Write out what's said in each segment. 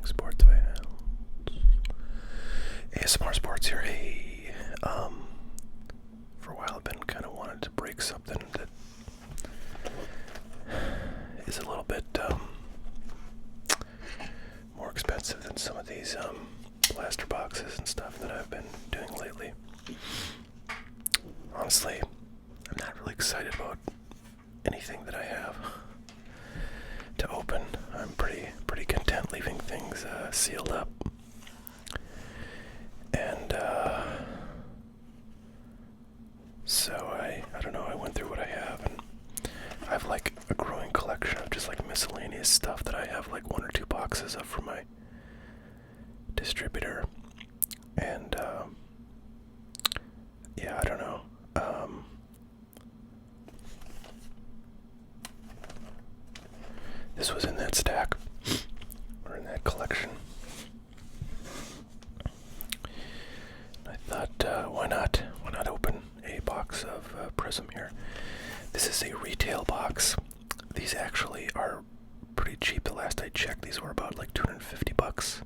Sports fans. ASMR Sports here. Hey, for a while I've been kind of wanting to break something that is a little bit more expensive than some of these blaster boxes and stuff that I've been doing lately. Honestly, I'm not really excited about anything that I have to open. I'm pretty content leaving things sealed up. And so I don't know, I went through what I have, and I have like a growing collection of just like miscellaneous stuff that I have like one or two boxes of from my distributor. And yeah, I don't know. This was in that stack, or in that collection. I thought, why not open a box of Prizm here. This is a retail box. These actually are pretty cheap. The last I checked, these were about like $250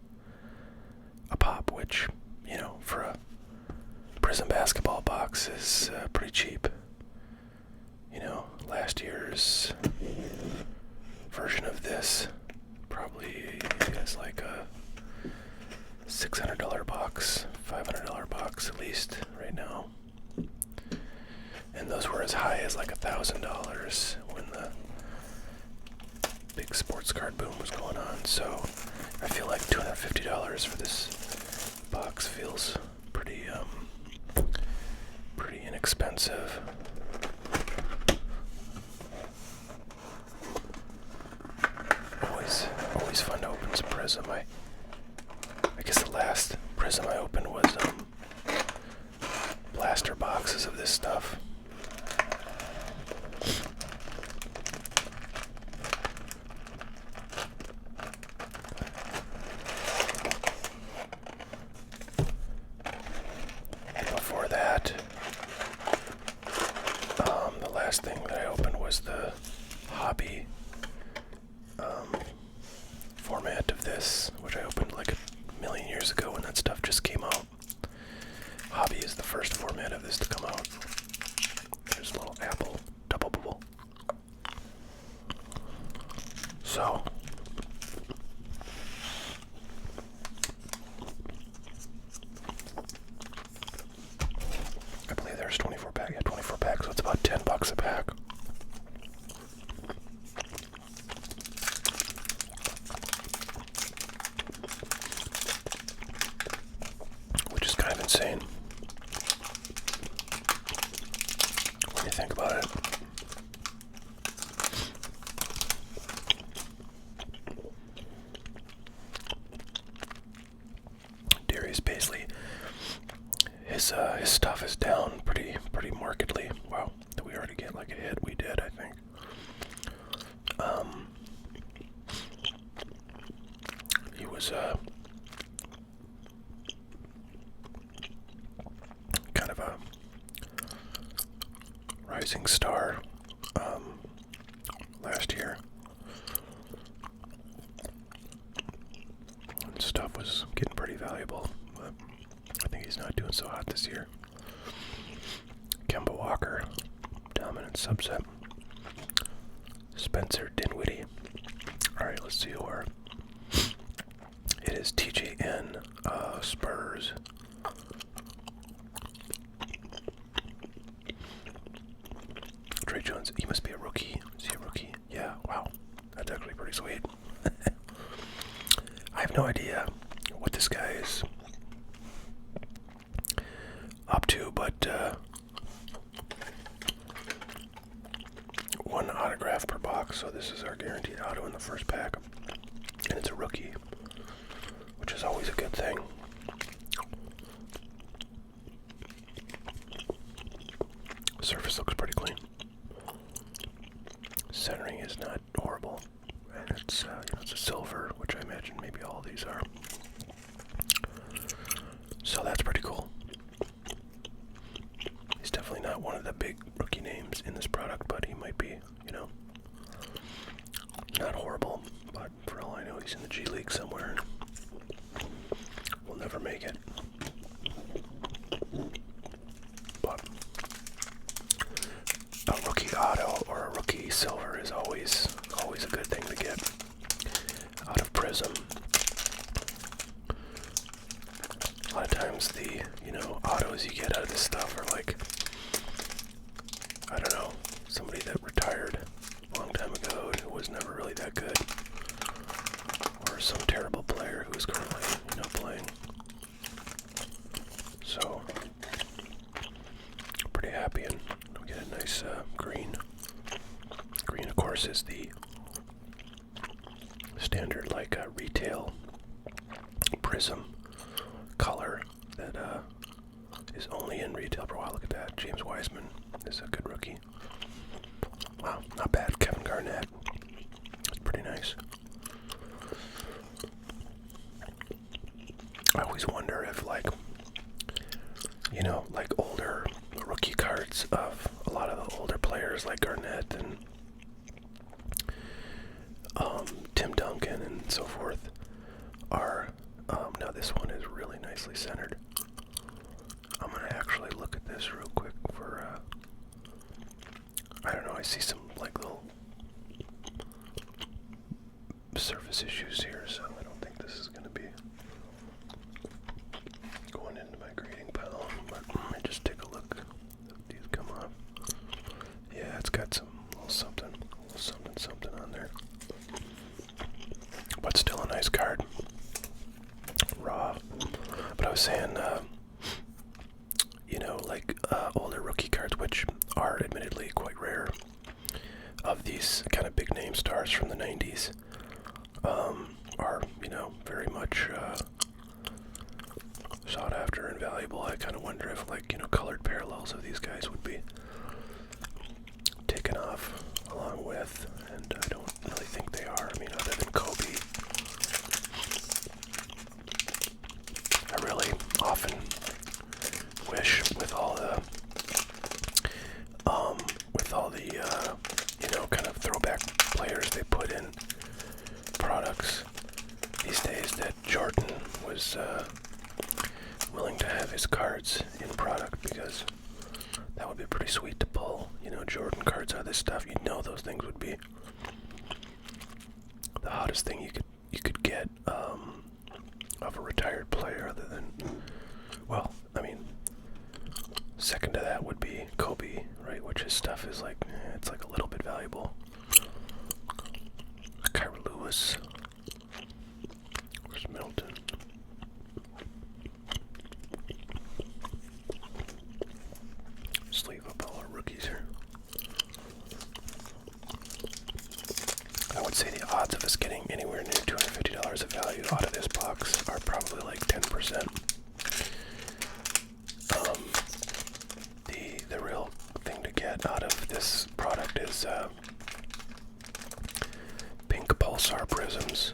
a pop, which, you know, for a Prizm basketball box is pretty cheap. You know, last year's version of this probably is like a $600 box, $500 box at least right now. And those were as high as like $1,000 when the big sports card boom was going on. So I feel like $250 for this box feels pretty inexpensive. Always fun to open some Prizm. I guess the last Prizm I opened was blaster boxes of this stuff. Before that, the last thing that I opened was the hobby format of this, which I opened like a million years ago when that stuff just came out. Hobby is the first format of this to come out. There's a little apple double bubble. So I believe there's 24 pack. Yeah, 24 packs, so it's about $10 a pack. Which is kind of insane when you think about it. Darius Paisley, his stuff is down pretty markedly. Wow, did we already get like a hit? We did, I think. He was kind of a rising star last year. And stuff was getting pretty valuable, but I think he's not doing so hot this year. Kemba Walker, dominant subset. Spencer Dinwiddie. Alright, let's see who are. It is TJN Spurs. Trey Jones, he must be a rookie. Is he a rookie? Yeah, wow. That's actually pretty sweet. I have no idea what this guy is up to, but one autograph per box, so this is our guaranteed auto in the first pack. And it's a rookie, which is always a good thing. The surface looks pretty clean. Centering is not horrible, and it's it's a silver, which I imagine maybe all these are. So that's pretty cool. He's definitely not one of the big rookie names in this product, but he might be, you know, not horrible. But for all I know, he's in the G League somewhere. never make it. But a rookie auto or a rookie silver is always a good thing to get out of Prizm. A lot of times the, autos you get out of this stuff are like, I don't know, somebody that retired a long time ago who was never really that good. Or some terrible player who is currently, playing. So, pretty happy, and we get a nice green. Green, of course, is the standard, like, retail Prizm color that is only in retail for a while. Look at that. James Wiseman is a good rookie. Wow, not bad. Kevin Garnett. That's pretty nice. I always wonder if, like older rookie cards of a lot of the older players like Garnett and Tim Duncan and so forth are, now this one is really nicely centered. I'm going to actually look at this real quick for, I don't know, I see some like little surface issues here, so I don't think this is going to be going into my grading pile, but let me just take a look. These come off. Yeah, it's got some little something on there. But still a nice card. Raw. But I was saying, older rookie cards, which are admittedly quite rare, of these kind of big name stars from the 90s, are, very much sought after and valuable. I kind of wonder if, colored parallels of these guys would be taken off along with, and I don't really think they are. I mean, other than Kobe, I really often wish with all the kind of throwback players they put in products these days that Jordan was willing to have his cards in product, because that would be pretty sweet to pull, Jordan cards out of this stuff. Those things would be the hottest thing you could get of a retired player, other than, well, I mean, second to that would be Kobe, right? Which his stuff is like, it's like a little bit valuable. Kyra Lewis. Where's Middleton? Sleeve up all our rookies here. I would say the odds of us getting anywhere near $250 of value out of this box are probably like 10%. The real thing to get out of this product is pink pulsar prisms,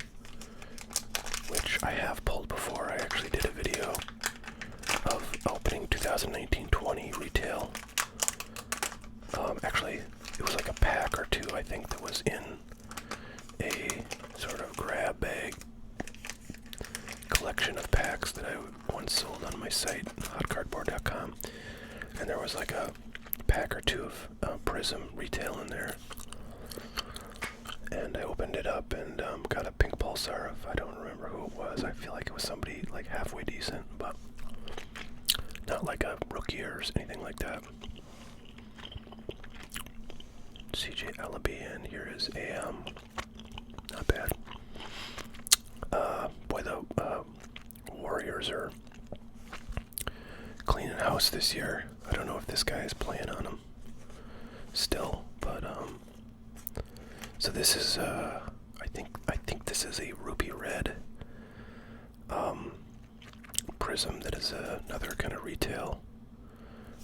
which I have pulled before. I actually did a video of opening 2019-20 retail. Actually, it was like a pack or two, I think, that was in a sort of grab bag collection of packs that I once sold on my site, hotcardboard.com. And there was like a pack or two of Prizm retail in there. And I opened it up and got a pink pulsar of, I don't remember who it was. I feel like it was somebody like halfway decent, but not like a rookie or anything like that. CJ Ellaby, and here is a, not bad. Boy, the Warriors are cleaning house this year. I don't know if this guy is playing on them still, but so this is I think this is a ruby red Prizm that is another kind of retail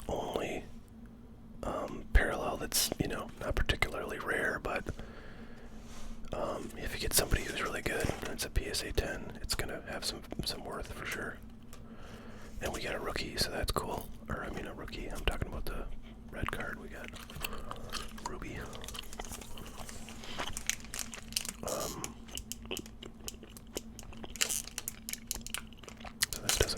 only parallel that's, not particularly rare, but if you get somebody who's really good and it's a PSA 10, it's gonna have some worth for sure. And we got a rookie, so that's cool. Or I mean a rookie, I'm talking about the red card. We got Ruby. So this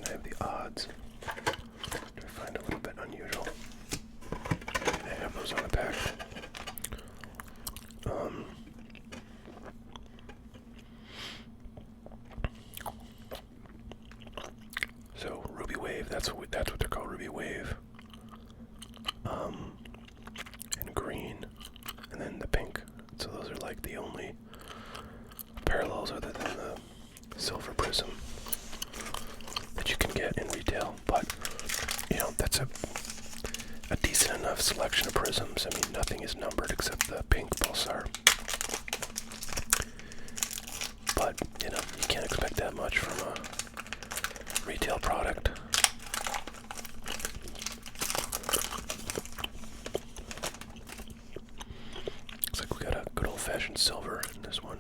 silver prism that you can get in retail, but you know, that's a decent enough selection of prisms. I mean, nothing is numbered except the pink pulsar. But, you know, you can't expect that much from a retail product. Looks like we got a good old-fashioned silver in this one.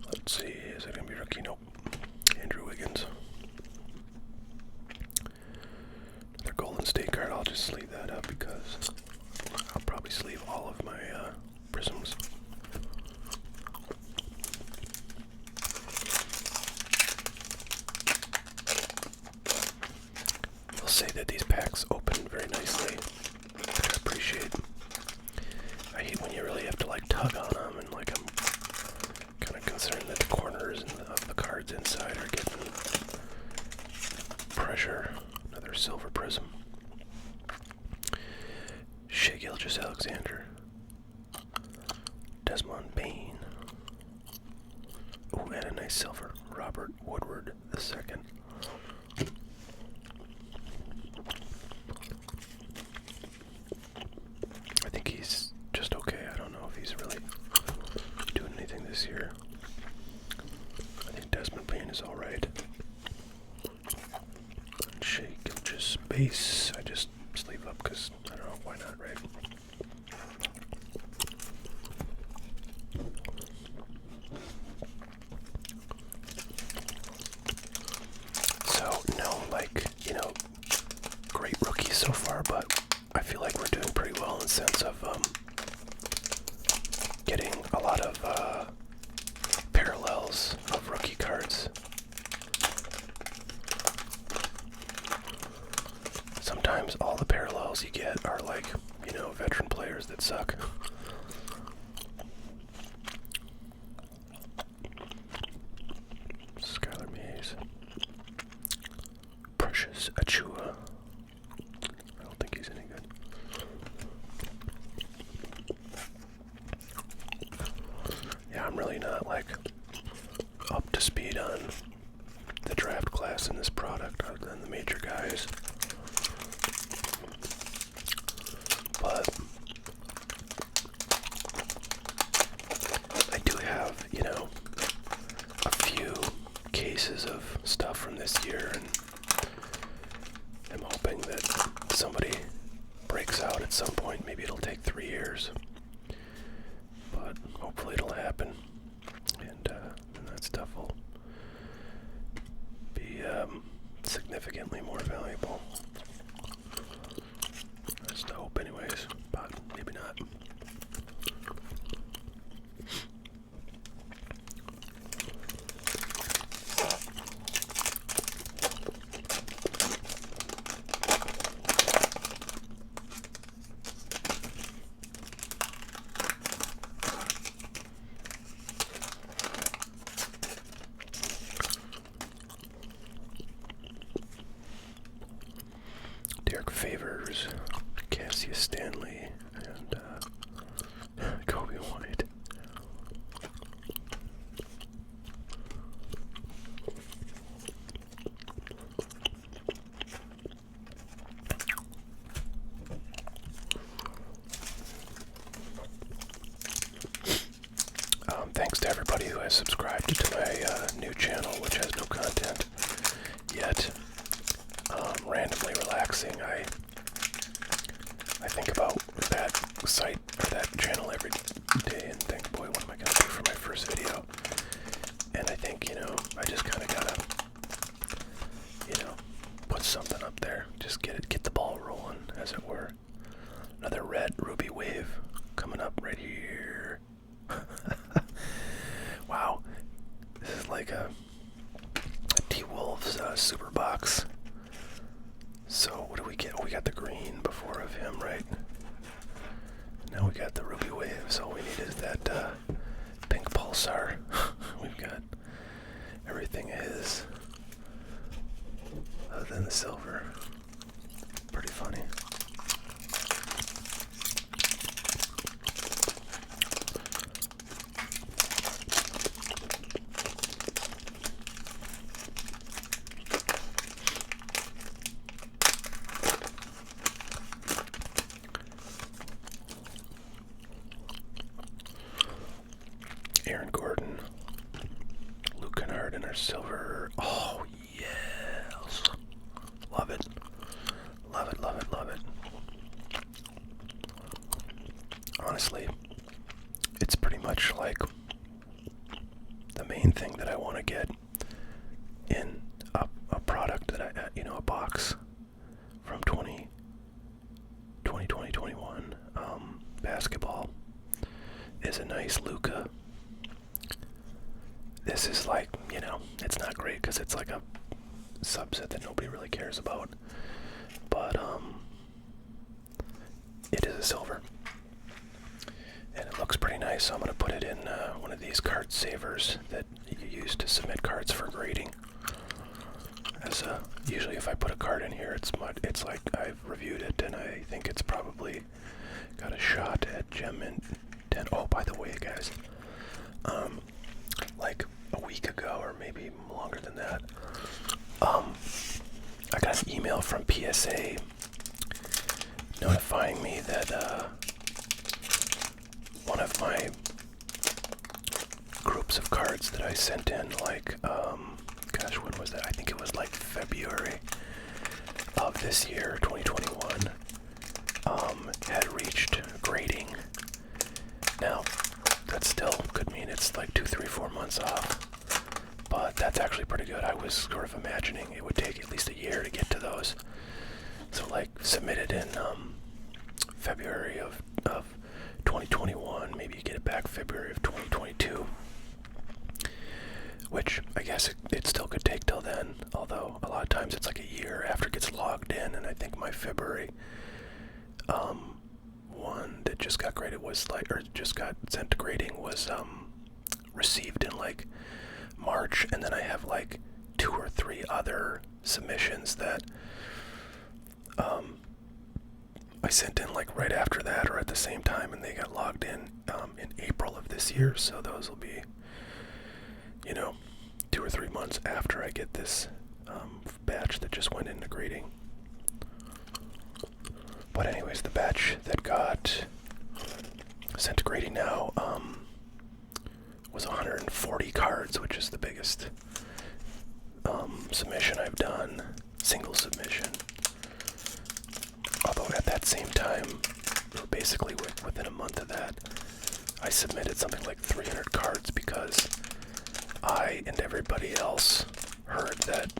Let's see, is it going to be rookie? Nope. Andrew Wiggins. Another Golden State card. I'll just sleeve that up because I'll probably sleeve all of my prisms. I'll say that these packs open very nicely, which I appreciate. I hate when you really have to like tug on them, and like I'm kind of concerned that the corners of the cards inside are getting pressure. Another silver prism. Shea Gilgeous-Alexander. Desmond Bain. Oh, and a nice silver. Robert Woodward II. I think he's just okay. I don't know if he's really doing anything this year. I think Desmond Bain is alright. Shea Gilgeous base. I just sleeve up because, I don't know, why not, right? So, no, like, you know, great rookies so far, but I feel like we're doing pretty well in the sense of getting a lot of parallels of rookie cards. Sometimes all the parallels you get are like, you know, veteran players that suck. Skylar Mays. Precious Achua. I don't think he's any good. Yeah, I'm really not like up to speed on the draft class in this product other than the major guys. But I do have, you know, a few cases of stuff from this year, and I'm hoping that somebody breaks out at some point. Maybe it'll take 3 years, but hopefully it'll happen, and that stuff will be significantly more valuable. That's the hope anyways, but maybe not. Derek Favors, Cassius Stanley, and Kobe White. Thanks to everybody who has subscribed to my new channel, which has no content yet. Randomly relaxing. I think about that site or that channel every day and think, boy, what am I gonna do for my first video? And I think, you know, I just kind of gotta, you know, put something up there. Just get the ball rolling, as it were. Another red ruby wave coming up right here. Wow, this is like a T-Wolves super box. So what do we get? We got the green before of him, right? Now we got the ruby waves. All we need is that Aaron Gordon, Luke Kennard in our silver. Oh, yes. Love it. Love it, love it, love it. Honestly, it's pretty much like the main thing that I want to get in a product that a box from 2021 basketball is a nice Luka. This is like, it's not great because it's like a subset that nobody really cares about, but it is a silver. And it looks pretty nice, so I'm going to put it in one of these card savers that you use to submit cards for grading. Usually if I put a card in here, it's like I've reviewed it, and I think it's probably got a shot at Gem Mint 10. Oh, by the way, guys, like a week ago, or maybe longer than that, I got an email from PSA notifying me that one of my groups of cards that I sent in, like, gosh, when was that? I think it was like February of this year, 2021, had reached grading. Now, that still could mean it's like 2, 3, 4 months off, but that's actually pretty good. I was sort of imagining it would take at least a year to get to those. So, like, submitted in February of 2021, maybe you get it back February of 2022, which I guess it still could take till then, although a lot of times it's like a year after it gets logged in. And I think my February one that just got graded was like, or just got sent to grading was received in like March, and then I have like 2 or 3 other submissions that I sent in like right after that or at the same time, and they got logged in April of this year. So those will be, 2 or 3 months after I get this batch that just went into grading. But anyways, the batch that got sent to grading now was 140 cards, which is the biggest submission I've done, single submission. Although at that same time, or basically within a month of that, I submitted something like 300 cards because I and everybody else heard that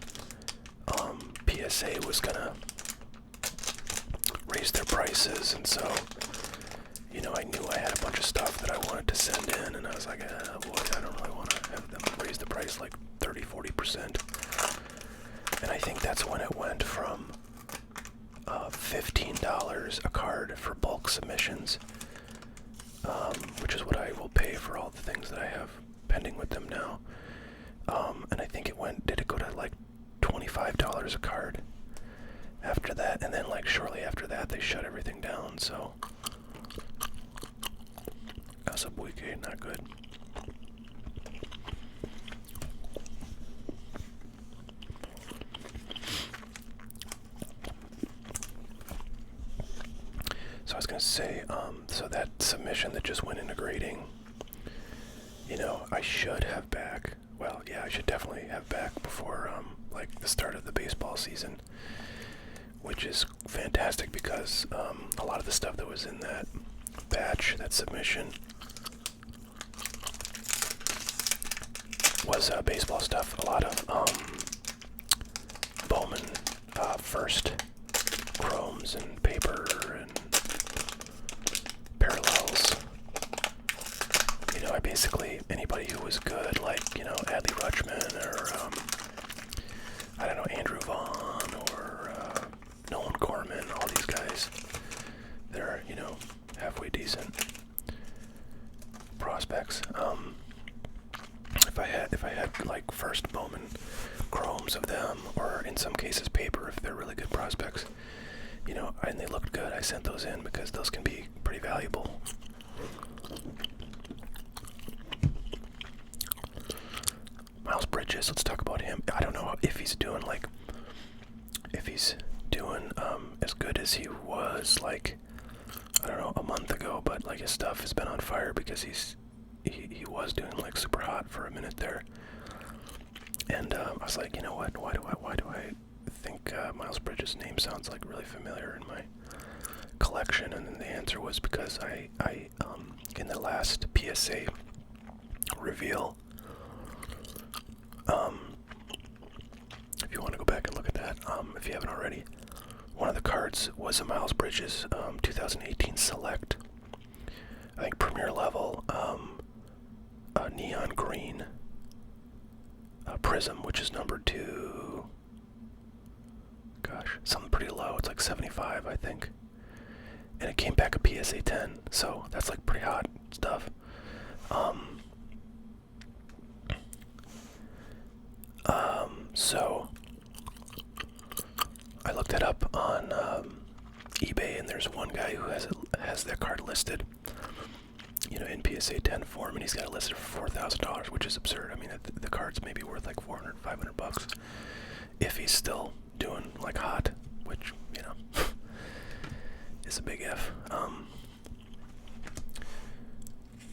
PSA was gonna raise their prices, and so, I knew I had a bunch of stuff that I wanted to send in, and I was like, boy, I don't really want to have them raise the price like 30-40%. And I think that's when it went from $15 a card for bulk submissions, which is what I will pay for all the things that I have pending with them now. And I think did it go to like $25 a card after that? And then like shortly after that, they shut everything down, so that's a weekend, not good. So I was going to say, so that submission that just went into grading, I should have back, well, yeah, I should definitely have back before, like, the start of the baseball season, which is fantastic because a lot of the stuff that was in that batch, that submission, was baseball stuff. A lot of Bowman first chromes and paper and parallels. I basically, anybody who was good, like, Adley Rutschman or, I don't know, Andrew Vaughn or Nolan Gorman, all these guys, they're, halfway decent prospects. If I had like first Bowman chromes of them, or in some cases paper if they're really good prospects, and they looked good, I sent those in because those can be pretty valuable. Miles Bridges, let's talk about him. I don't know if he's doing as good as he was like, I don't know, a month ago, but like his stuff has been on fire because he was doing minute there. And I was like, you know what? Why do I think Miles Bridges' name sounds like really familiar in my collection? And then the answer was because I in the last PSA reveal, if you want to go back and look at that, if you haven't already, one of the cards was a Miles Bridges 2018 Select, I think Premier Level, neon green Prizm, which is numbered to, gosh, something pretty low. It's like 75, I think. And it came back a PSA 10, so that's like pretty hot stuff. So I looked it up on eBay, and there's one guy who has that card listed, you know, in PSA 10 form, and he's got it listed for $4,000, which is absurd. I mean, the card's maybe worth like 400, 500 bucks if he's still doing like hot, which, you know, is a big if.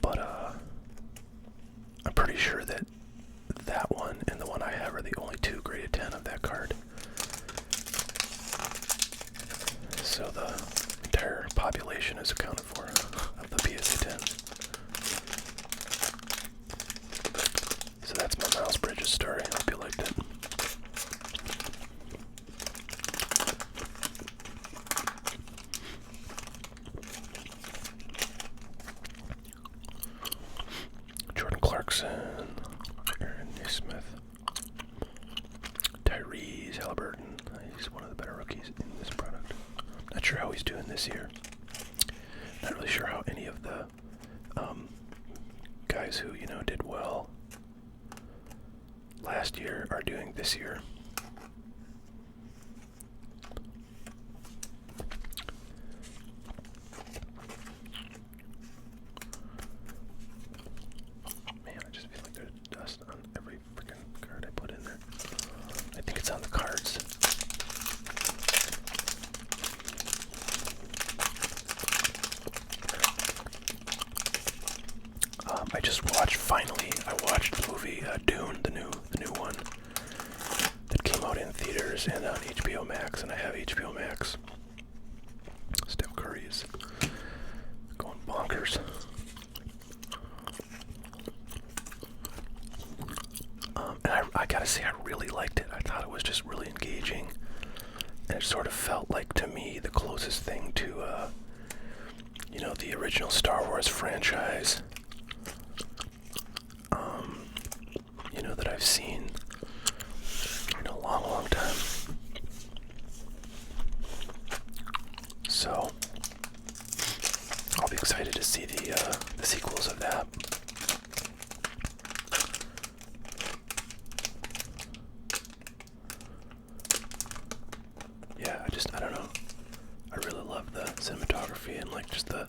But I'm pretty sure that that one and the one I have are the only two graded 10 of that card. So the entire population is accounted for of the PSA 10. So that's my Miles Bridges story. I hope you liked it. Jordan Clarkson, Aaron Nesmith, Tyrese Halliburton. He's one of the better rookies in this product. Not sure how he's doing this year. Not really sure how any of the guys who, you know, did well last year are doing this year. Man, I just feel like there's dust on every freaking card I put in there. I think it's on the cards. I watched the movie Dune, the new one that came out in theaters and on HBO Max, and I have HBO Max. Steph Curry is going bonkers. And I gotta say, I really liked it. I thought it was just really engaging, and it sort of felt like, to me, the closest thing to, you know, the original Star Wars franchise, you know, that I've seen in a long, long time. So I'll be excited to see the sequels of that. Yeah, I don't know. I really love the cinematography and like just the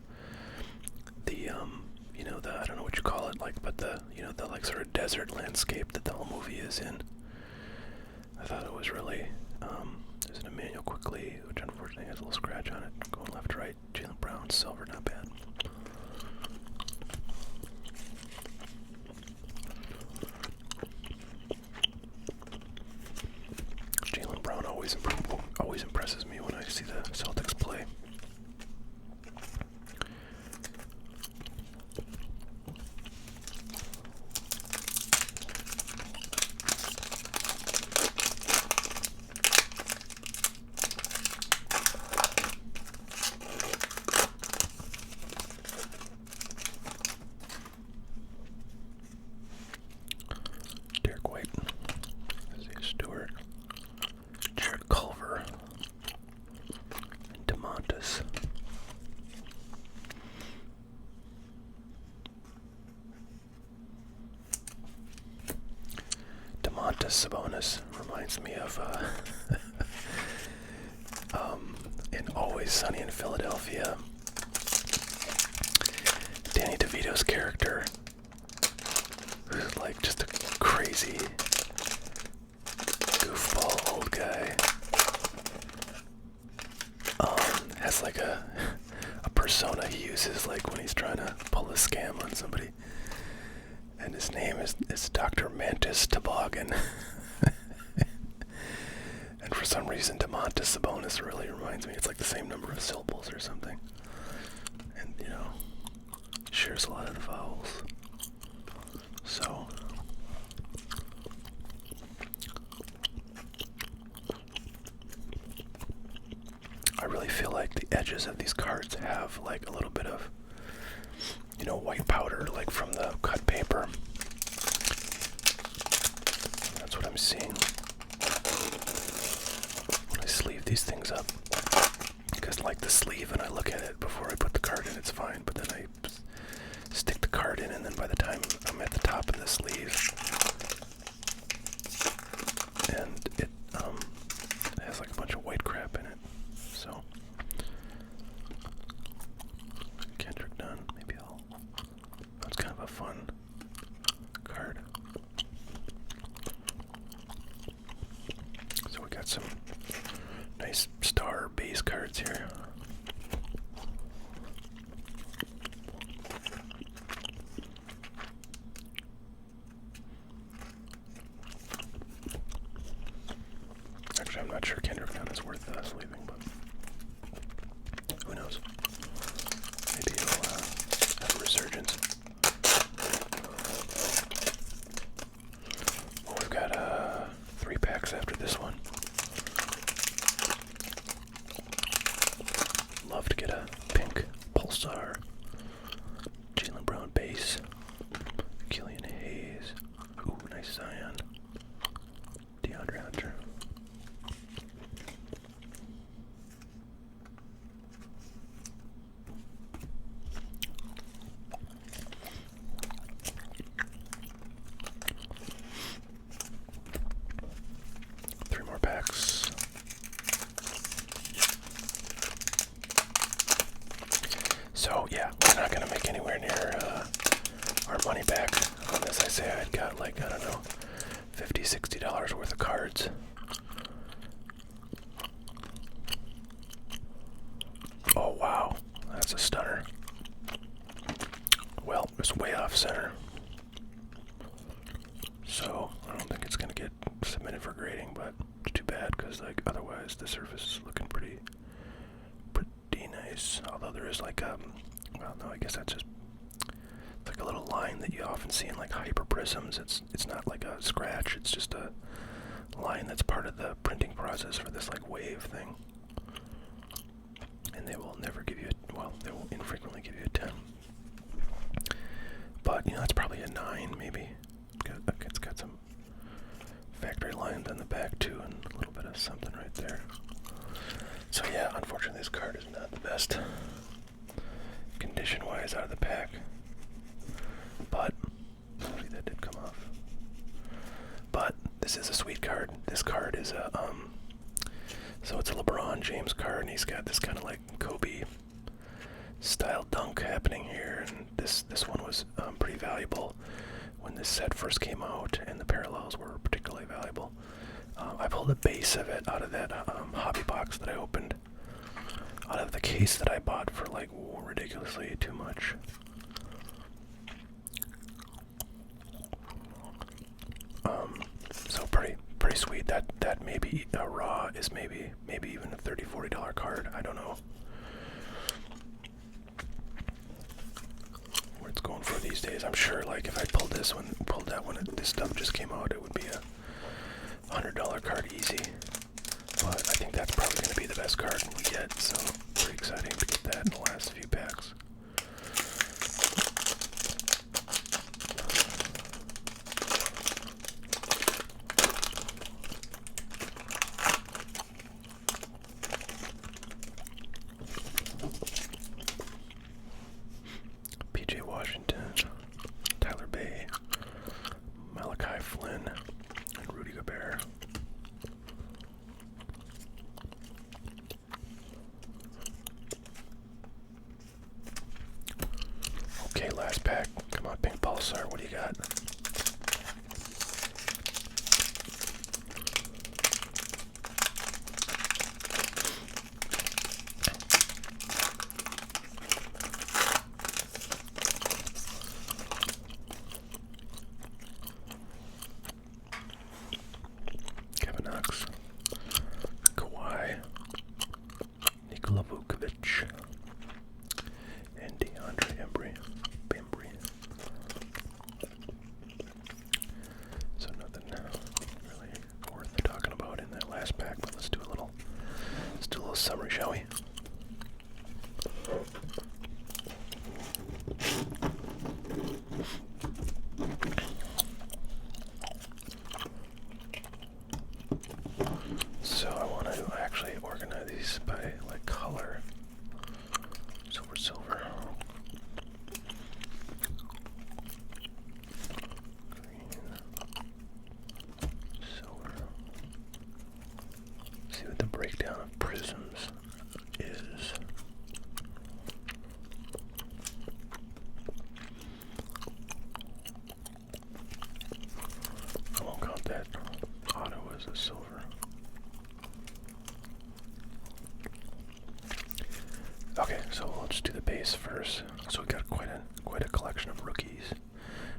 you know, I don't know what you call it, like, but the, you know, the like sort of desert landscape that the whole movie is in. I thought it was really, there's an Emmanuel Quickly, which unfortunately has a little scratch on it, going left, right. Jaylen Brown, silver, not bad. Jaylen Brown always impresses me when I see the Celtics play. Sabonis reminds me of in Always Sunny in Philadelphia, Danny DeVito's character, who's like just a crazy goofball old guy, has like a persona he uses like when he's trying to pull a scam on somebody, and his His name is Dr. Mantis Toboggan. And for some reason, Demontis Sabonis really reminds me. It's like the same number of syllables or something. And, you know, shares a lot of the vowels. So, I really feel like the edges of these cards have like a little bit of, you know, white powder, like from the cut paper. That's what I'm seeing when I sleeve these things up. Because like the sleeve, and I look at it before I put the card in, it's fine. But then I stick the card in, and then by the time I'm at the top of the sleeve, and it has like a bunch of white crap in it. So Kendrick Nunn, maybe that's kind of a fun card. So we got some nice star base cards here. Actually, I'm not sure Kendrick Nunn is worth sleeving, but who knows? Maybe he'll have a resurgence. Well, we've got 3 packs after this one. Love to get a pink Pulsar, Jaylen Brown base, Killian Hayes, ooh, nice Zion, DeAndre Hunter. Three more packs. So yeah, we're not gonna make anywhere near our money back on this. I say I'd got like, I don't know, $50, $60 worth of cards. Oh wow, that's a stunner. Well, it's way off center. So I don't think it's gonna get submitted for grading, but it's too bad because like otherwise the surface is looking pretty nice. Although there is like well no, I guess that's just like a little line that you often see in like hyper prisms. It's not like a scratch, it's just a line that's part of the printing process for this like wave thing. And they will never give you well, they will infrequently give you a 10. But you know, it's probably a 9 maybe. It's got some factory lines on the back too, and a little bit of something right there. So yeah, unfortunately this card is not the best condition-wise out of the pack. But, hopefully that did come off. But, this is a sweet card. This card is a, so it's a LeBron James card, and he's got this kind of like Kobe style dunk happening here, and this one was pretty valuable when this set first came out, and the parallels were particularly valuable. I pulled a base of it out of that hobby box that I opened, out of the case that I bought for like ridiculously too much. So pretty sweet. That maybe a raw is maybe even a $30, $40 card. I don't know what it's going for these days. I'm sure like if I pulled that when this stuff just came out, it would be a $100 card easy. But I think that's probably going to be the best card we get, so pretty exciting to get that in the last few packs. PJ Washington, Tyler Bay, Malachi Flynn, and Rudy Gobert. Okay, last pack. Come on, Pink Pulsar, what do you got? $2. So we got quite a collection of rookies.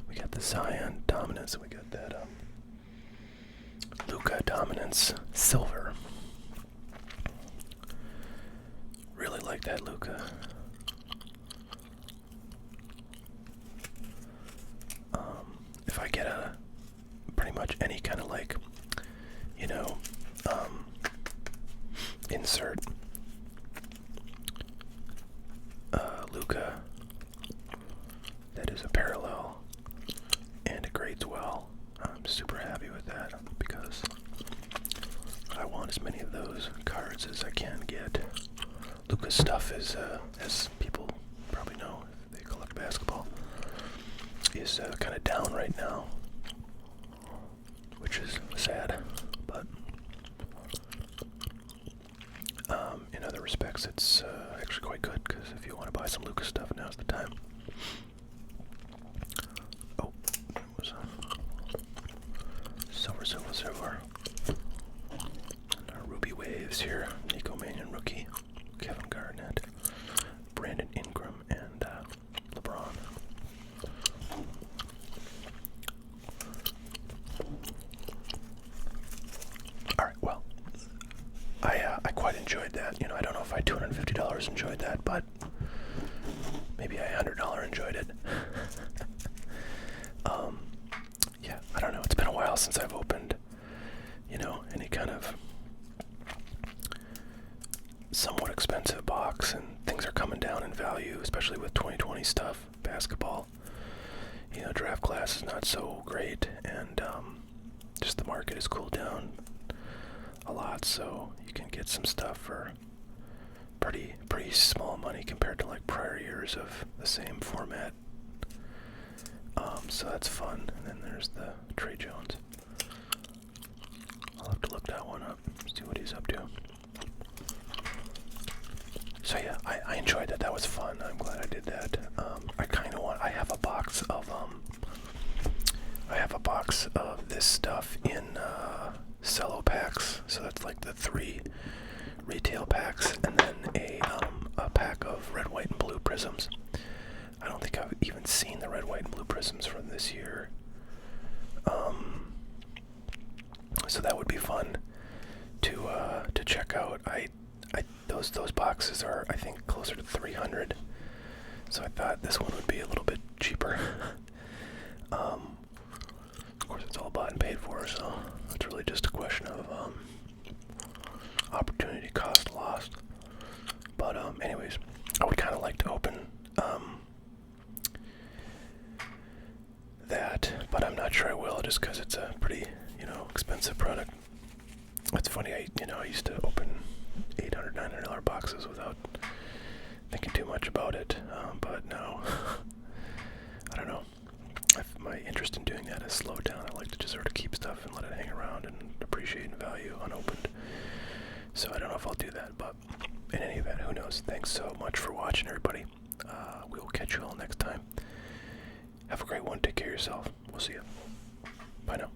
We got the Zion Dominance, and we got that Luka Dominance Silver. Really like that Luka. If I get a pretty much any kind of like, you know, insert Luka that is a parallel and it grades well, I'm super happy with that because I want as many of those cards as I can get. Luka's stuff is, as people probably know if they collect basketball, is kind of down right now, which is sad, but in other respects it's actually quite good, because if you want to buy some Luka stuff, now's the time. Oh, that was silver. And our Ruby Waves here, Nico Mannion rookie, Kevin Garnett, Brandon Ingram, and LeBron. Alright, well, I quite enjoyed that. You know, I don't know if I $250 enjoyed that, but maybe I $100 enjoyed it. Yeah, I don't know. It's been a while since I've opened, you know, any kind of somewhat expensive box, and things are coming down in value, especially with 2020 stuff, basketball. You know, draft class is not so great, and just the market has cooled down a lot, so you can get some stuff for pretty small money compared to like prior years of the same format. So that's fun. And then there's the Trey Jones. I'll have to look that one up, see what he's up to. So yeah, I enjoyed that. That was fun. I'm glad I did that. I have a box of this stuff in cello packs. So that's like the 3 retail packs, and then a pack of red, white, and blue prisms. I don't think I've even seen the red, white, and blue prisms from this year. So that would be fun to check out. Those boxes are, I think, closer to 300. So I thought this one would be a little bit cheaper. Of course, it's all bought and paid for, so it's really just a question of opportunity cost lost. But anyways, I would kind of like to open that, but I'm not sure I will, just because it's a pretty, you know, expensive product. It's funny, I used to open $800, $900 boxes without thinking too much about it, but now, I don't know, my interest in doing that has slowed down. I like to just sort of keep stuff and let it hang around and appreciate and value unopened. So I don't know if I'll do that, but in any event, who knows. Thanks so much for watching, everybody. We will catch you all next time. Have a great one. Take care of yourself. We'll see you. Bye now.